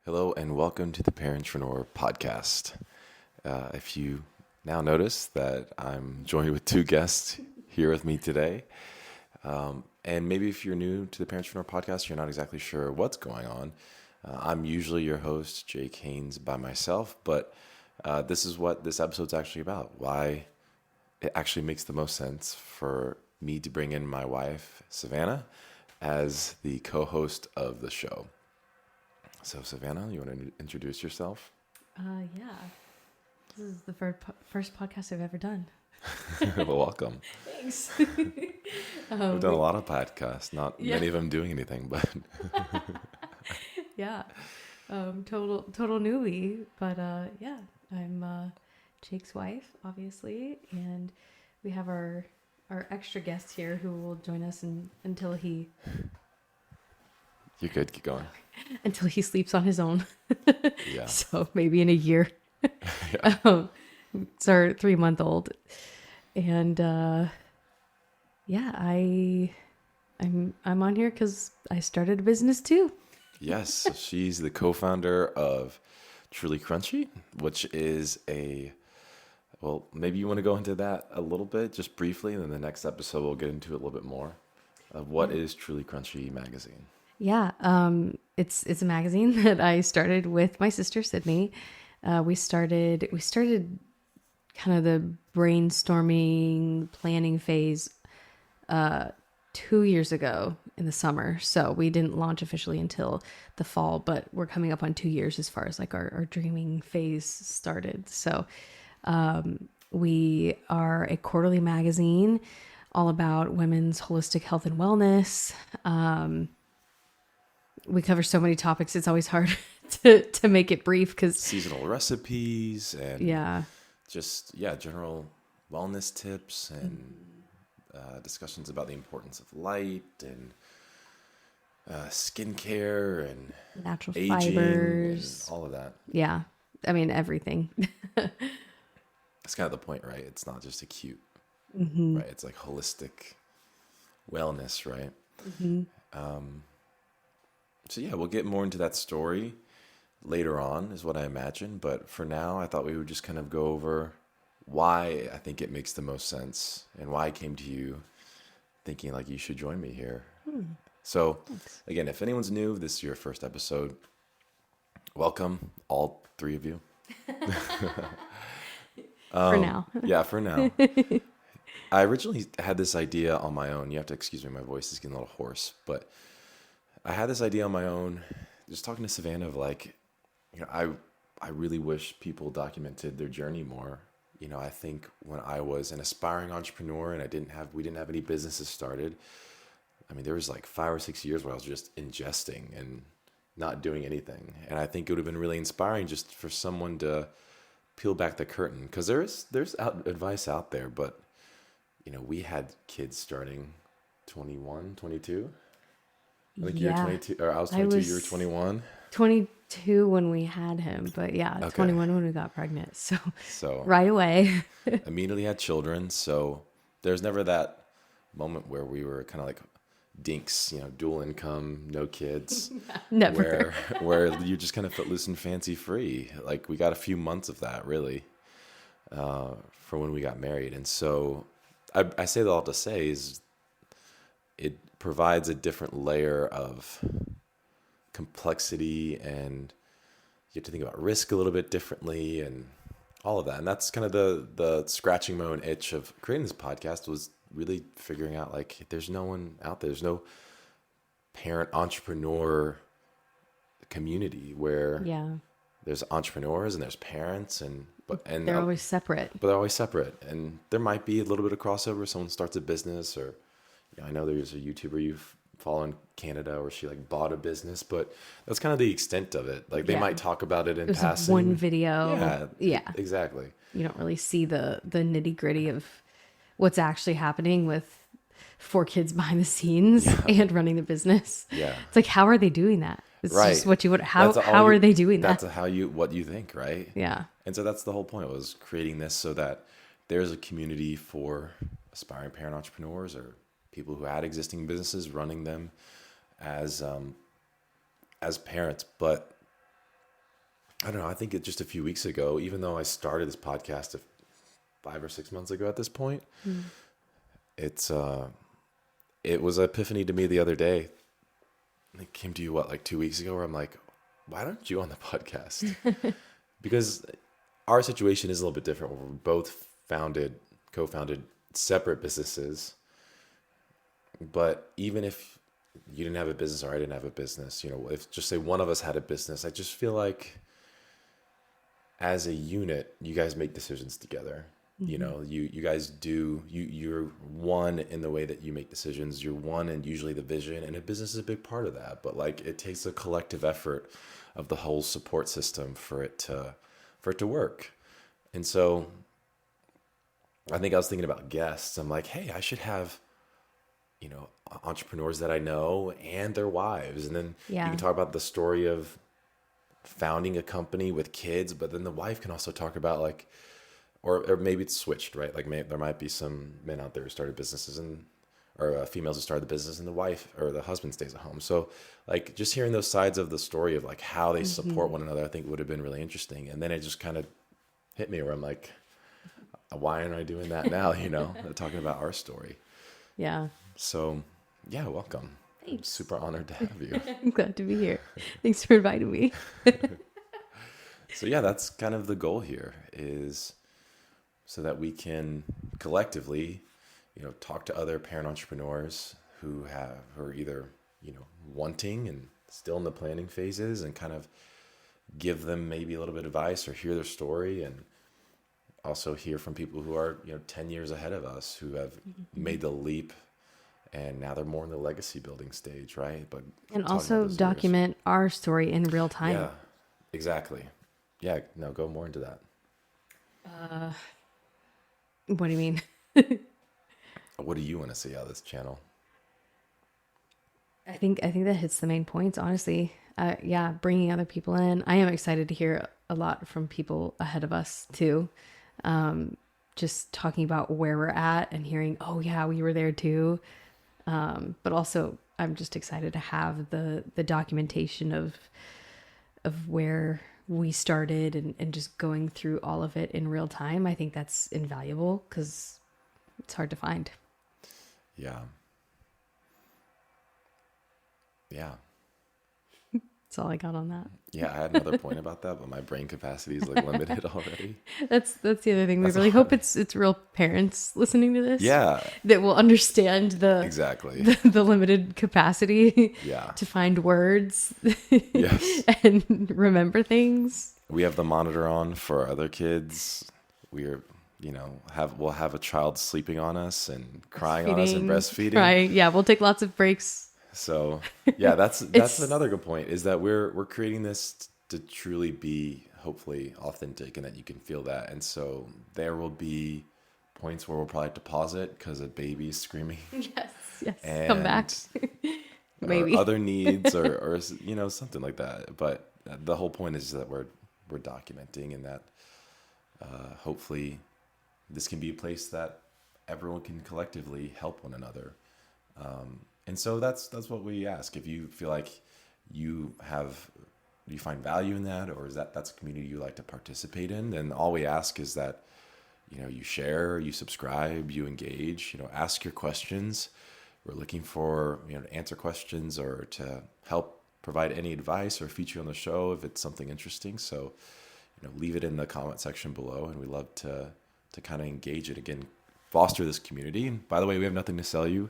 Hello and welcome to the Parentpreneur Podcast. If you now notice that I'm joined with two guests here with me today, and maybe if you're new to the Parentpreneur Podcast, you're not exactly sure what's going on. I'm usually your host, Jake Haynes, by myself, but this is what this episode's actually about. Why it actually makes the most sense for me to bring in my wife, Savannah, as the co-host of the show. So, Savannah, you want to introduce yourself? Yeah. This is the first podcast I've ever done. Well, welcome. Thanks. We've done a lot of podcasts, not many of them doing anything, but yeah, total newbie. But yeah, I'm Jake's wife, obviously, and we have our extra guest here who will join us until he. You're good. Keep going. Until he sleeps on his own. Yeah. So maybe in a year. Yeah. It's our 3-month-old, and yeah, I'm on here because I started a business too. Yes, she's the co-founder of Truly Crunchy, which is well, maybe you want to go into that a little bit, just briefly, and then the next episode we'll get into it a little bit more of what is Truly Crunchy magazine. Yeah, it's a magazine that I started with my sister Sydney. We started kind of the brainstorming planning phase 2 years ago in the summer. So we didn't launch officially until the fall, but we're coming up on 2 years as far as like our dreaming phase started. So we are a quarterly magazine all about women's holistic health and wellness. We cover so many topics. It's always hard to make it brief because seasonal recipes and general wellness tips and discussions about the importance of light and skincare and natural aging fibers, and all of that. Yeah, I mean everything. That's kind of the point, right? It's not just acute, right? It's like holistic wellness, right? So yeah, we'll get more into that story later on, is what I imagine. But for now, I thought we would just kind of go over why I think it makes the most sense and why I came to you thinking like you should join me here. So again, if anyone's new, this is your first episode. Welcome, all three of you. For now. Yeah, for now. I originally had this idea on my own. You have to excuse me, my voice is getting a little hoarse, but I had this idea on my own, just talking to Savannah of like, I really wish people documented their journey more. I think when I was an aspiring entrepreneur and we didn't have any businesses started, I mean, there was like 5 or 6 years where I was just ingesting and not doing anything. And I think it would have been really inspiring just for someone to peel back the curtain, because there's advice out there, but we had kids starting 21, 22. I think you're 22, or I was 22, you were 21. 22 when we had him, but yeah, Okay. 21 when we got pregnant. So right So away. immediately had children. So there's never that moment where we were kind of like dinks, dual income, no kids. Never. Where you just kind of foot loose and fancy free. Like we got a few months of that really for when we got married. And so I say that all to say is it provides a different layer of complexity, and you have to think about risk a little bit differently and all of that. And that's kind of the scratching my own itch of creating this podcast, was really figuring out like there's no one out there. There's no parent entrepreneur community where there's entrepreneurs and there's parents and they're always separate. But they're always separate. And there might be a little bit of crossover. Someone starts a business, or I know there's a YouTuber you follow in Canada where she like bought a business, but that's kind of the extent of it. Like they might talk about it in passing. One video. Yeah, exactly. You don't really see the nitty gritty of what's actually happening with 4 kids behind the scenes and running the business. Yeah. It's like, how are they doing that? It's Right. just what you would, how are they doing that? That's what you think, right? Yeah. And so that's the whole point, was creating this so that there's a community for aspiring parent entrepreneurs or people who had existing businesses running them as parents. But I don't know. I think it just a few weeks ago, even though I started this podcast 5 or 6 months ago at this point, it's it was an epiphany to me the other day. It came to you, what, like 2 weeks ago, where I'm like, why aren't you on the podcast? Because our situation is a little bit different. We're both co-founded separate businesses. But even if you didn't have a business or I didn't have a business, if just say one of us had a business, I just feel like as a unit, you guys make decisions together. You guys you're one in the way that you make decisions. You're one in usually the vision, and a business is a big part of that. But like, it takes a collective effort of the whole support system for it to work. And so I think I was thinking about guests. I'm like, hey, I should have, entrepreneurs that I know and their wives. And then you can talk about the story of founding a company with kids, but then the wife can also talk about like, or maybe it's switched, right? Like there might be some men out there who started businesses or females who started the business, and the wife or the husband stays at home. So like, just hearing those sides of the story of like how they support one another, I think would have been really interesting. And then it just kind of hit me where I'm like, why aren't I doing that now? Talking about our story. Yeah. So yeah, welcome. Thanks. I'm super honored to have you. I'm glad to be here. Thanks for inviting me. So yeah, that's kind of the goal here, is so that we can collectively, talk to other parent entrepreneurs who are either, wanting and still in the planning phases, and kind of give them maybe a little bit of advice or hear their story, and also hear from people who are, 10 years ahead of us, who have made the leap, and now they're more in the legacy building stage, right? But and also document our story in real time. Yeah, exactly. Yeah, no, go more into that. What do you mean? What do you want to see out of this channel? I think that hits the main points, honestly. Bringing other people in. I am excited to hear a lot from people ahead of us too. Just talking about where we're at and hearing, oh yeah, we were there too. But also I'm just excited to have the documentation of where we started and just going through all of it in real time. I think that's invaluable because it's hard to find. Yeah. Yeah. That's all I got on that. Yeah, I had another point about that, but my brain capacity is like limited already. That's the other thing. We really hope it's real parents listening to this. Yeah. That will understand exactly the limited capacity yeah. to find words yes. and remember things. We have the monitor on for our other kids. We're we'll have a child sleeping on us and crying on us and breastfeeding. Right. Yeah, we'll take lots of breaks. So yeah, that's another good point, is that we're creating this to truly be hopefully authentic, and that you can feel that. And so there will be points where we'll probably have to pause it because a baby's screaming. Yes. And come back. Maybe or other needs or something like that. But the whole point is that we're documenting, and that hopefully this can be a place that everyone can collectively help one another. And so that's what we ask. If you feel like you find value in that, or is that's a community you like to participate in, then all we ask is that, you share, you subscribe, you engage, ask your questions. We're looking for, to answer questions or to help provide any advice or feature on the show if it's something interesting. So, leave it in the comment section below, and we love to kind of engage it again. Foster this community. By the way, we have nothing to sell you.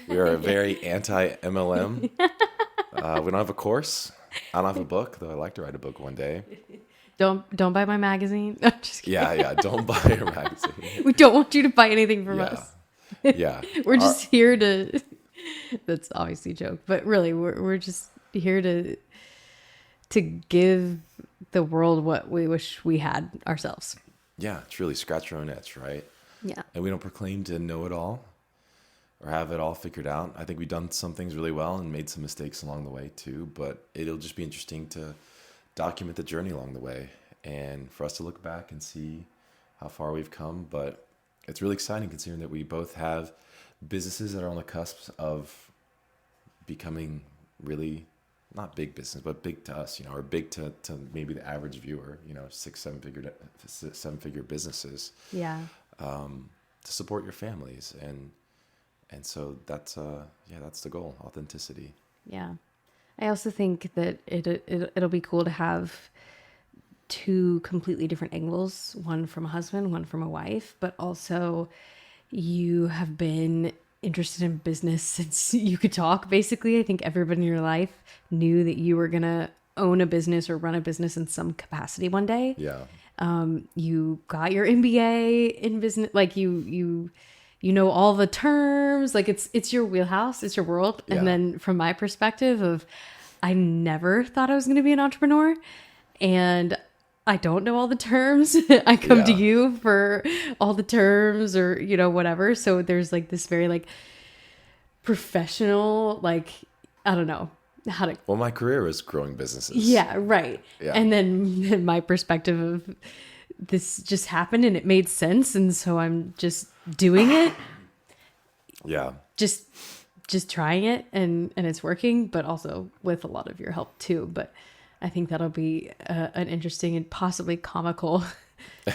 We are very anti-MLM. We don't have a course. I don't have a book, though I'd like to write a book one day. Don't buy my magazine. I'm just kidding. Yeah. Don't buy your magazine. We don't want you to buy anything from us. Yeah. We're just here to. That's obviously a joke, but really, we're just here to give the world what we wish we had ourselves. Yeah, truly scratch your own itch, right? Yeah. And we don't proclaim to know it all or have it all figured out. I think we've done some things really well and made some mistakes along the way too, but it'll just be interesting to document the journey along the way and for us to look back and see how far we've come. But it's really exciting considering that we both have businesses that are on the cusp of becoming really not big business, but big to us, or big to maybe the average viewer, 7-figure businesses, Yeah. to support your families. And so that's the goal, authenticity. Yeah. I also think that it'll be cool to have two completely different angles, one from a husband, one from a wife, but also you have been interested in business since you could talk, basically. I think everybody in your life knew that you were going to own a business or run a business in some capacity one day. Yeah. You got your MBA in business, like you know all the terms, like it's your wheelhouse, it's your world. Yeah. And then from my perspective I never thought I was going to be an entrepreneur, and I don't know all the terms. I come to you for all the terms or, whatever. So there's like this very like professional, like, I don't know how to. Well, my career was growing businesses. Yeah, right. Yeah. And then my perspective of this just happened and it made sense. And so I'm just doing it. Yeah. Just trying it and it's working, but also with a lot of your help too. But I think that'll be an interesting and possibly comical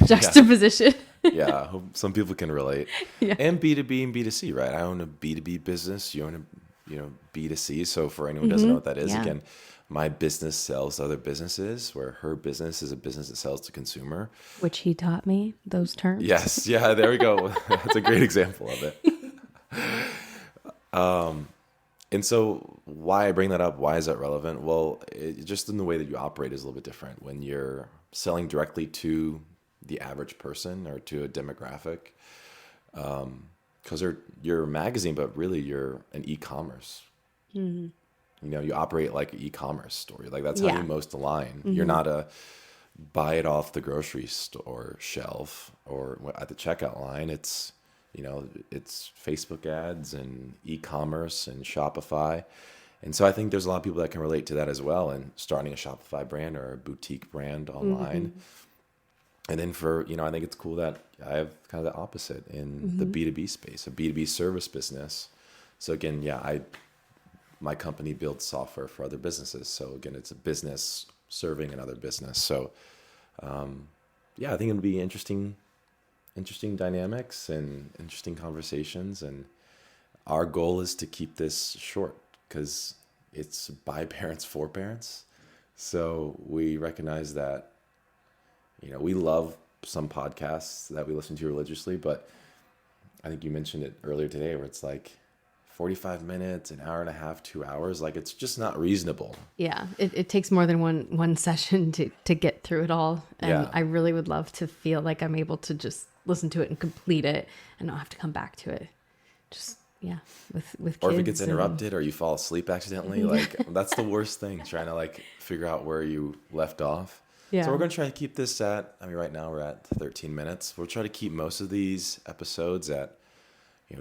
juxtaposition. Yeah, I hope some people can relate. Yeah. And B2B and B2C, right? I own a B2B business. You own a B2C. So for anyone who doesn't know what that is, Yeah. again, my business sells to other businesses, where her business is a business that sells to consumer. Which he taught me those terms. Yes. Yeah, there we go. That's a great example of it. And so why I bring that up, why is that relevant? Well, just in the way that you operate is a little bit different. When you're selling directly to the average person or to a demographic, because you're a magazine, but really you're an e-commerce. Mm-hmm. You operate like an e-commerce store. Like that's how you most align. Mm-hmm. You're not a buy it off the grocery store shelf or at the checkout line. It's Facebook ads and e-commerce and Shopify. And so I think there's a lot of people that can relate to that as well, and starting a Shopify brand or a boutique brand online. Mm-hmm. And then I think it's cool that I have kind of the opposite in the B2B space, a B2B service business. So again, my company builds software for other businesses. So again, it's a business serving another business. So I think it'll be interesting dynamics and interesting conversations. And our goal is to keep this short because it's by parents for parents. So we recognize that, we love some podcasts that we listen to religiously, but I think you mentioned it earlier today where it's like 45 minutes, an hour and a half, 2 hours. Like it's just not reasonable. Yeah. It takes more than one session to get through it all. And I really would love to feel like I'm able to just listen to it and complete it and not have to come back to it. Just, with kids. Or if it gets interrupted or you fall asleep accidentally, like that's the worst thing, trying to like figure out where you left off. Yeah. So we're going to try to keep this right now we're at 13 minutes. We'll try to keep most of these episodes at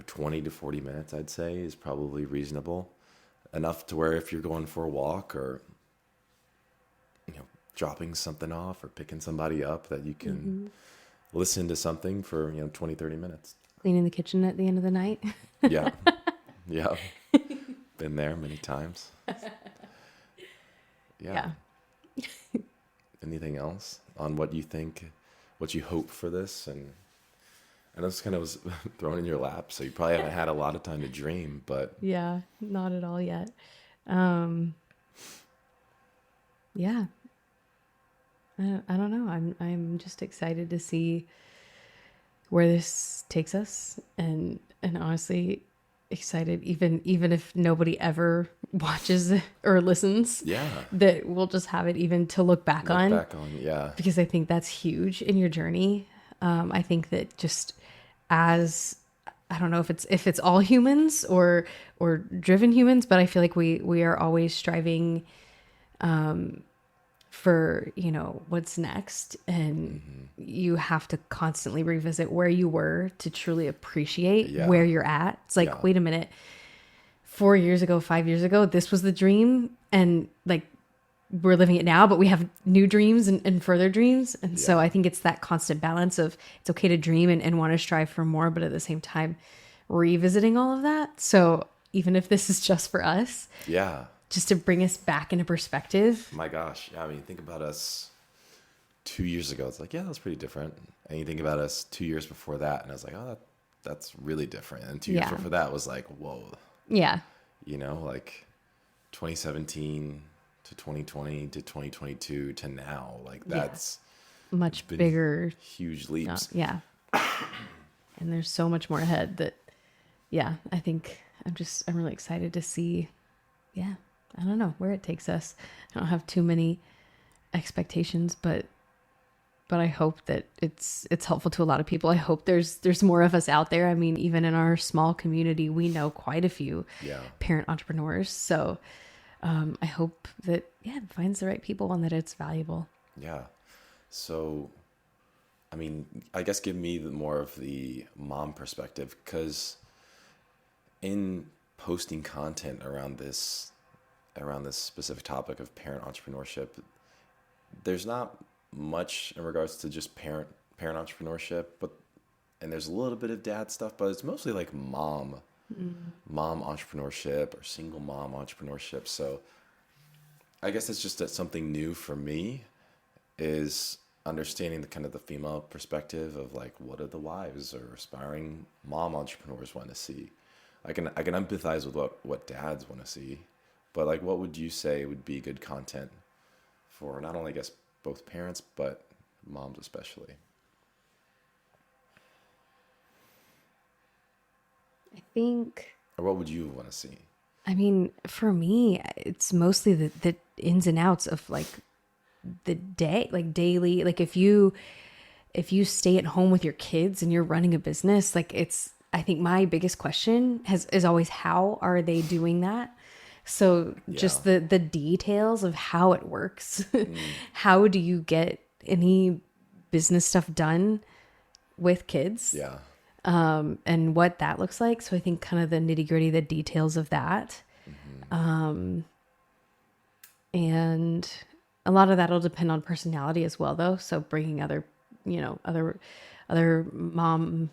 20 to 40 minutes, I'd say, is probably reasonable. Enough to where if you're going for a walk or, dropping something off or picking somebody up, that you can listen to something for, 20, 30 minutes. Cleaning the kitchen at the end of the night. Yeah. Yeah. Been there many times. Yeah. Anything else on what you think, what you hope for this? And I know this kind of was thrown in your lap, so you probably haven't had a lot of time to dream, but yeah, not at all yet. Yeah, I don't know. I'm just excited to see where this takes us, and honestly excited even if nobody ever watches or listens. Yeah, that we'll just have it even to look back on. Yeah, because I think that's huge in your journey. I think that just as I don't know if it's all humans or driven humans, but I feel like we are always striving for what's next, and you have to constantly revisit where you were to truly appreciate where you're at. It's like, wait a minute, 4 years ago, 5 years ago, this was the dream, and like we're living it now, but we have new dreams and further dreams. And so I think it's that constant balance of it's okay to dream and want to strive for more, but at the same time, revisiting all of that. So even if this is just for us, just to bring us back into perspective. My gosh. I mean, think about us 2 years ago. It's like, yeah, that's pretty different. And you think about us 2 years before that, and I was like, oh, that's really different. And 2 years Yeah. before that was like, whoa, Yeah. like 2017 to 2020 to 2022 to now. Like that's Much been bigger. huge leaps. Yeah. And there's so much more ahead that, yeah, I think I'm really excited to see, yeah, I don't know where it takes us. I don't have too many expectations, but I hope that it's helpful to a lot of people. I hope there's more of us out there. I mean, even in our small community, we know quite a few parent entrepreneurs. So I hope that, it finds the right people and that it's valuable. Yeah. So, I mean, I guess give me more of the mom perspective, because in posting content around this specific topic of parent entrepreneurship, there's not much in regards to just parent entrepreneurship, and there's a little bit of dad stuff, but it's mostly like mom entrepreneurship or single mom entrepreneurship. So I guess it's just something new for me, is understanding the kind of the female perspective of like, what are the wives or aspiring mom entrepreneurs want to see. I can empathize with what dads want to see, but like, what would you say would be good content for not only, I guess, both parents, but moms especially? I think, Or what would you want to see? I mean, for me, it's mostly the ins and outs of like the day, like daily, like if you stay at home with your kids and you're running a business, like I think my biggest question is always, how are they doing that? So just the details of how it works. How do you get any business stuff done with kids? Yeah. And what that looks like. So I think kind of the nitty gritty, the details of that. And a lot of that'll depend on personality as well, though. So bringing other mom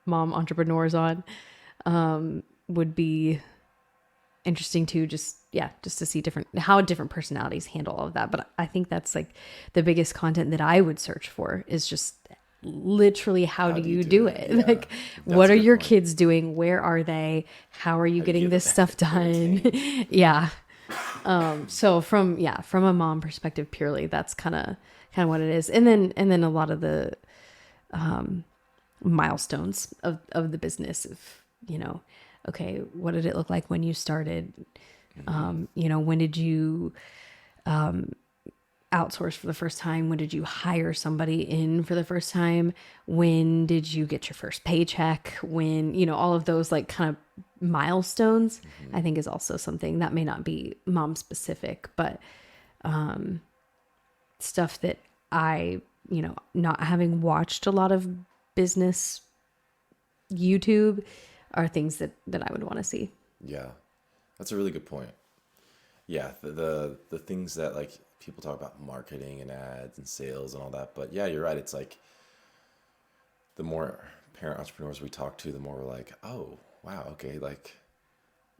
entrepreneurs on, would be interesting too, just to see how different personalities handle all of that. But I think that's like the biggest content that I would search for, is just literally how do you do it? Yeah, like, what are your kids doing? Where are they? How are you getting this stuff done? Yeah. So from a mom perspective, purely, that's kind of what it is. And then a lot of the milestones of the business, of, okay, what did it look like when you started? When did you outsource for the first time? When did you hire somebody in for the first time? When did you get your first paycheck? When, all of those like kind of milestones, I think is also something that may not be mom specific, but stuff that I, not having watched a lot of business YouTube, are things that I would want to see. Yeah, that's a really good point. Yeah, the things that like people talk about, marketing and ads and sales and all that. But yeah, you're right. It's like the more parent entrepreneurs we talk to, the more we're like, oh, wow, okay, like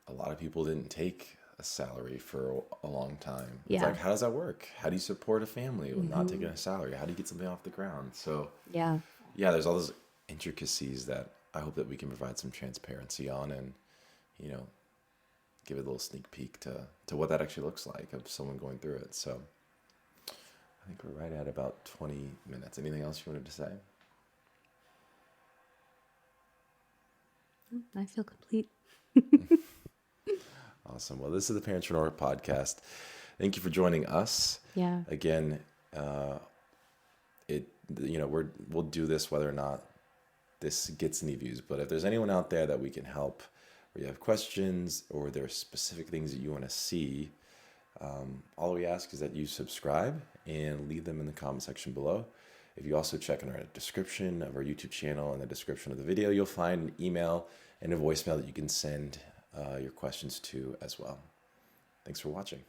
a lot of people didn't take a salary for a long time. It's like, how does that work? How do you support a family with not taking a salary? How do you get something off the ground? So yeah, there's all those intricacies that I hope that we can provide some transparency on, and give it a little sneak peek to what that actually looks like of someone going through it. So I think we're right at about 20 minutes. Anything else you wanted to say? I feel complete. Awesome. Well, this is the Parentpreneur Podcast. Thank you for joining us. Yeah. Again, we'll do this whether or not this gets any views, but if there's anyone out there that we can help, or you have questions, or there are specific things that you want to see, all we ask is that you subscribe and leave them in the comment section below. If you also check in our description of our YouTube channel and the description of the video, you'll find an email and a voicemail that you can send your questions to as well. Thanks for watching.